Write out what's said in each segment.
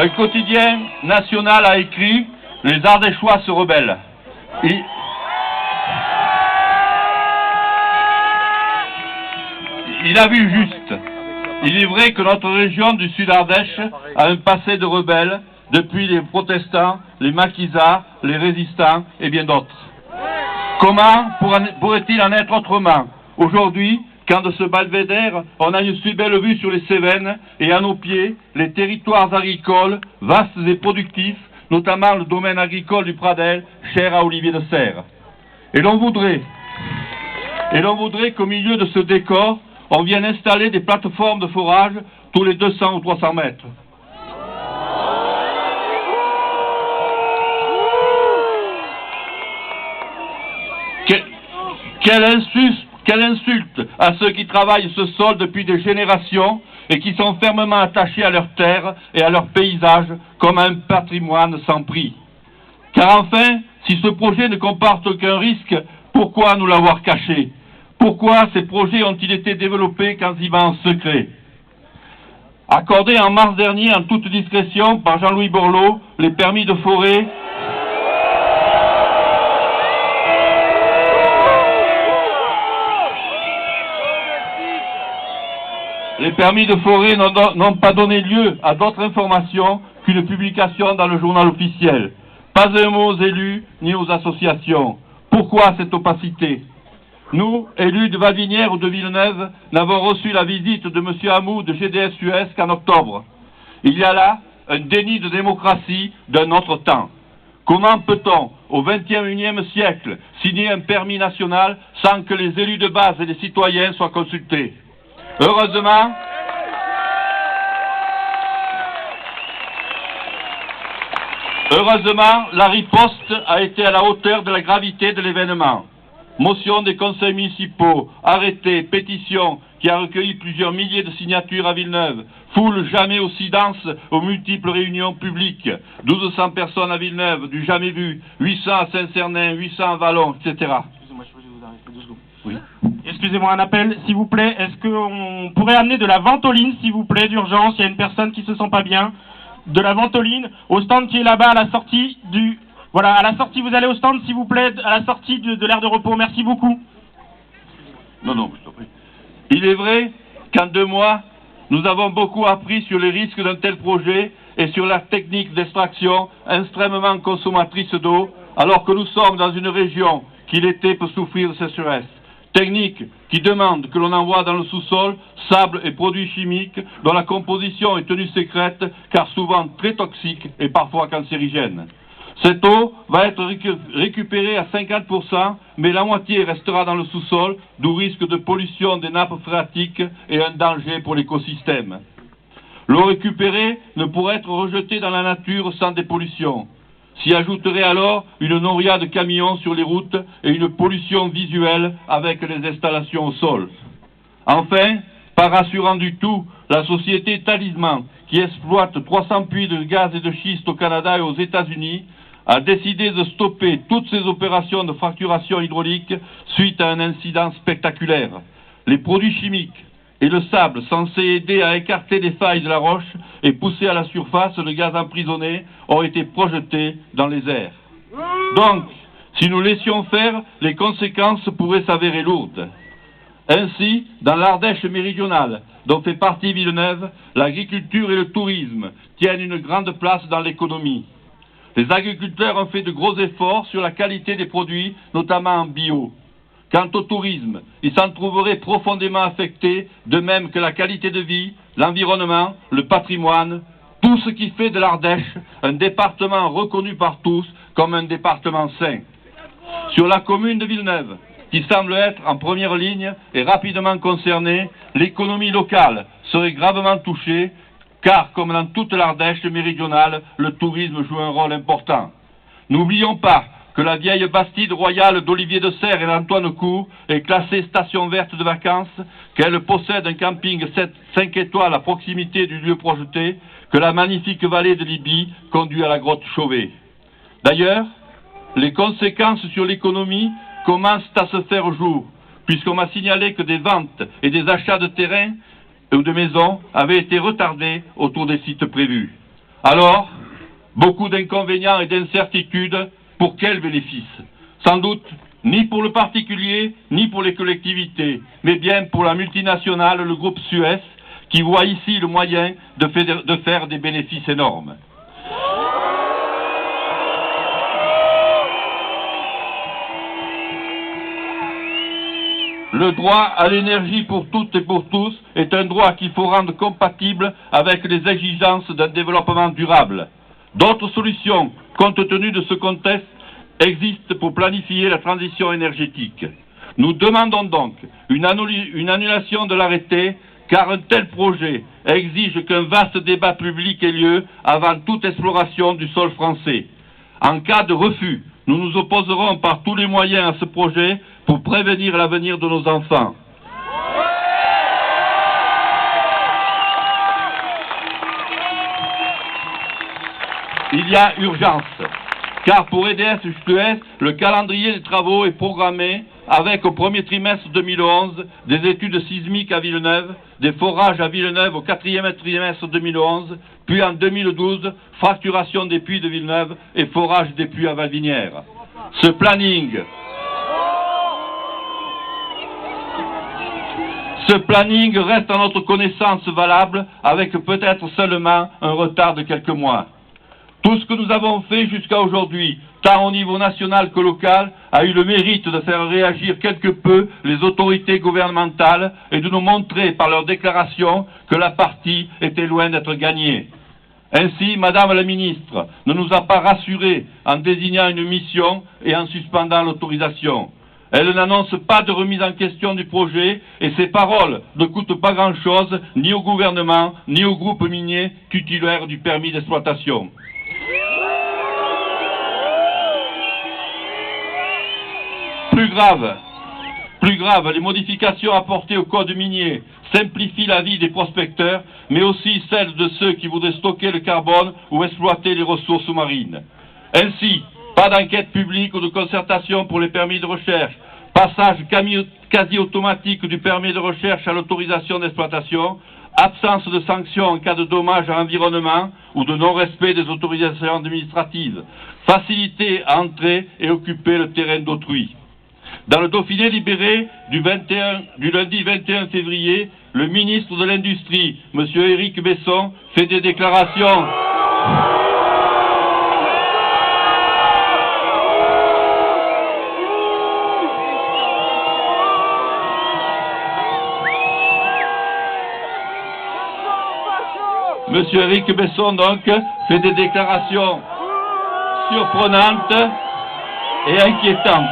Un quotidien national a écrit « Les Ardéchois se rebellent ». Il a vu juste. Il est vrai que notre région du Sud-Ardèche a un passé de rebelles depuis les protestants, les maquisards, les résistants et bien d'autres. Comment pourrait-il en être autrement aujourd'hui, quand de ce belvédère, on a une si belle vue sur les Cévennes et à nos pieds, les territoires agricoles, vastes et productifs, notamment le domaine agricole du Pradel, cher à Olivier de Serres. Et l'on voudrait qu'au milieu de ce décor, on vienne installer des plateformes de forage tous les 200 ou 300 mètres. Quelle insulte à ceux qui travaillent ce sol depuis des générations et qui sont fermement attachés à leurs terres et à leurs paysages comme à un patrimoine sans prix. Car enfin, si ce projet ne comporte aucun risque, pourquoi nous l'avoir caché? Pourquoi ces projets ont-ils été développés quasiment en secret? Accordés en mars dernier en toute discrétion par Jean-Louis Borloo, les permis de forêt n'ont pas donné lieu à d'autres informations qu'une publication dans le journal officiel. Pas un mot aux élus ni aux associations. Pourquoi cette opacité? Nous, élus de Valvinière ou de Villeneuve, n'avons reçu la visite de M. Hamou de GDS-US qu'en octobre. Il y a là un déni de démocratie d'un autre temps. Comment peut-on, au XXIe siècle, signer un permis national sans que les élus de base et les citoyens soient consultés? Heureusement, la riposte a été à la hauteur de la gravité de l'événement. Motion des conseils municipaux, arrêtés, pétitions qui a recueilli plusieurs milliers de signatures à Villeneuve, foule jamais aussi dense aux multiples réunions publiques, 1200 personnes à Villeneuve, du jamais vu, 800 à Saint-Cernin, 800 à Vallon, etc. Excusez-moi, je vais vous arrêter 2 secondes. Oui. Excusez-moi, un appel, s'il vous plaît. Est-ce qu'on pourrait amener de la ventoline, s'il vous plaît, d'urgence? Il y a une personne qui se sent pas bien. De la ventoline au stand qui est là-bas à la sortie du... Voilà, à la sortie, vous allez au stand, s'il vous plaît, à la sortie de l'aire de repos. Merci beaucoup. Non, je t'en prie. Il est vrai qu'en 2 mois, nous avons beaucoup appris sur les risques d'un tel projet et sur la technique d'extraction extrêmement consommatrice d'eau, alors que nous sommes dans une région qui l'été peut souffrir de sécheresse. Technique qui demande que l'on envoie dans le sous-sol sable et produits chimiques dont la composition est tenue secrète car souvent très toxique et parfois cancérigène. Cette eau va être récupérée à 50%, mais la moitié restera dans le sous-sol, d'où risque de pollution des nappes phréatiques et un danger pour l'écosystème. L'eau récupérée ne pourrait être rejetée dans la nature sans dépollution. S'y ajouterait alors une noria de camions sur les routes et une pollution visuelle avec les installations au sol. Enfin, pas rassurant du tout, la société Talisman, qui exploite 300 puits de gaz et de schiste au Canada et aux États-Unis, a décidé de stopper toutes ses opérations de fracturation hydraulique suite à un incident spectaculaire. Les produits chimiques et le sable censés aider à écarter les failles de la roche et pousser à la surface le gaz emprisonné ont été projetés dans les airs. Donc, si nous laissions faire, les conséquences pourraient s'avérer lourdes. Ainsi, dans l'Ardèche méridionale, dont fait partie Villeneuve, l'agriculture et le tourisme tiennent une grande place dans l'économie. Les agriculteurs ont fait de gros efforts sur la qualité des produits, notamment en bio. Quant au tourisme, il s'en trouverait profondément affecté, de même que la qualité de vie, l'environnement, le patrimoine, tout ce qui fait de l'Ardèche un département reconnu par tous comme un département sain. Sur la commune de Villeneuve, qui semble être en première ligne et rapidement concernée, l'économie locale serait gravement touchée, car comme dans toute l'Ardèche méridionale, le tourisme joue un rôle important. N'oublions pas que la vieille bastide royale d'Olivier de Serres et d'Antoine Court est classée station verte de vacances, qu'elle possède un camping 5 étoiles à proximité du lieu projeté, que la magnifique vallée de Libye conduit à la grotte Chauvet. D'ailleurs, les conséquences sur l'économie commencent à se faire jour, puisqu'on m'a signalé que des ventes et des achats de terrains ou de maisons avaient été retardés autour des sites prévus. Alors, beaucoup d'inconvénients et d'incertitudes, pour quel bénéfice? Sans doute, ni pour le particulier, ni pour les collectivités, mais bien pour la multinationale, le groupe Suez, qui voit ici le moyen de faire des bénéfices énormes. Le droit à l'énergie pour toutes et pour tous est un droit qu'il faut rendre compatible avec les exigences d'un développement durable. D'autres solutions, compte tenu de ce contexte, existent pour planifier la transition énergétique. Nous demandons donc une annulation de l'arrêté, car un tel projet exige qu'un vaste débat public ait lieu avant toute exploration du sol français. En cas de refus, nous nous opposerons par tous les moyens à ce projet pour prévenir l'avenir de nos enfants. Il y a urgence, car pour EDF-Suez, le calendrier des travaux est programmé avec au premier trimestre 2011 des études sismiques à Villeneuve, des forages à Villeneuve au quatrième trimestre 2011, puis en 2012, fracturation des puits de Villeneuve et forage des puits à Valvinière. Ce planning reste à notre connaissance valable, avec peut-être seulement un retard de quelques mois. Tout ce que nous avons fait jusqu'à aujourd'hui, tant au niveau national que local, a eu le mérite de faire réagir quelque peu les autorités gouvernementales et de nous montrer par leurs déclarations que la partie était loin d'être gagnée. Ainsi, Madame la Ministre ne nous a pas rassurés en désignant une mission et en suspendant l'autorisation. Elle n'annonce pas de remise en question du projet et ses paroles ne coûtent pas grand-chose ni au gouvernement ni au groupe minier titulaire du permis d'exploitation. Plus grave, les modifications apportées au code minier simplifient la vie des prospecteurs, mais aussi celle de ceux qui voudraient stocker le carbone ou exploiter les ressources marines. Ainsi, pas d'enquête publique ou de concertation pour les permis de recherche, passage quasi automatique du permis de recherche à l'autorisation d'exploitation, absence de sanctions en cas de dommages à l'environnement ou de non-respect des autorisations administratives, facilité à entrer et occuper le terrain d'autrui. Dans le Dauphiné libéré du lundi 21 février, le ministre de l'Industrie, M. Éric Besson, fait des déclarations. Monsieur Éric Besson, donc, fait des déclarations surprenantes et inquiétantes.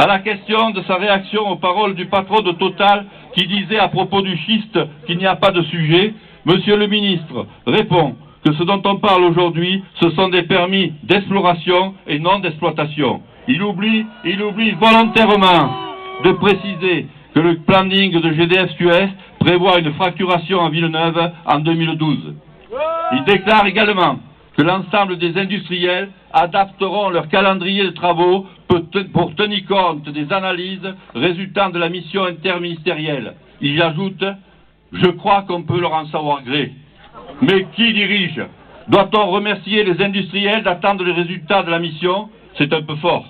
À la question de sa réaction aux paroles du patron de Total qui disait à propos du schiste qu'il n'y a pas de sujet, Monsieur le ministre répond que ce dont on parle aujourd'hui, ce sont des permis d'exploration et non d'exploitation. Il oublie volontairement de préciser que le planning de GDF-Suez prévoit une fracturation à Villeneuve en 2012. Il déclare également que l'ensemble des industriels adapteront leur calendrier de travaux pour tenir compte des analyses résultant de la mission interministérielle. Il y ajoute « Je crois qu'on peut leur en savoir gré ». Mais qui dirige? Doit-on remercier les industriels d'attendre les résultats de la mission? C'est un peu fort.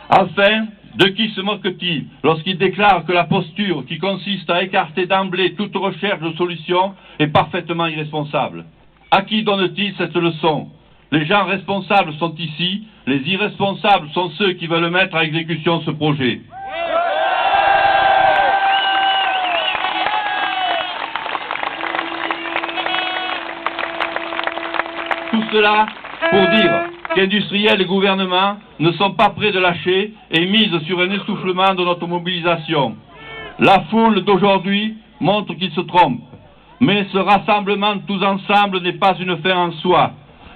Enfin, de qui se moque-t-il lorsqu'il déclare que la posture qui consiste à écarter d'emblée toute recherche de solution est parfaitement irresponsable? À qui donne-t-il cette leçon? Les gens responsables sont ici, les irresponsables sont ceux qui veulent mettre à exécution ce projet. Tout cela pour dire qu'industriels et gouvernements ne sont pas prêts de lâcher et misent sur un essoufflement de notre mobilisation. La foule d'aujourd'hui montre qu'ils se trompent, mais ce rassemblement tous ensemble n'est pas une fin en soi.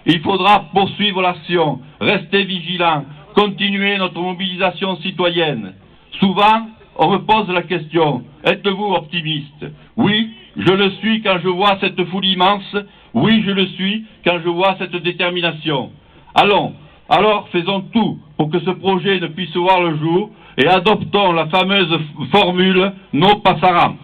Il faudra poursuivre l'action, rester vigilant, continuer notre mobilisation citoyenne. Souvent, on me pose la question, êtes-vous optimiste? Oui, je le suis quand je vois cette foule immense. Oui, je le suis quand je vois cette détermination. Allons, alors faisons tout pour que ce projet ne puisse voir le jour et adoptons la fameuse formule « No passaram ».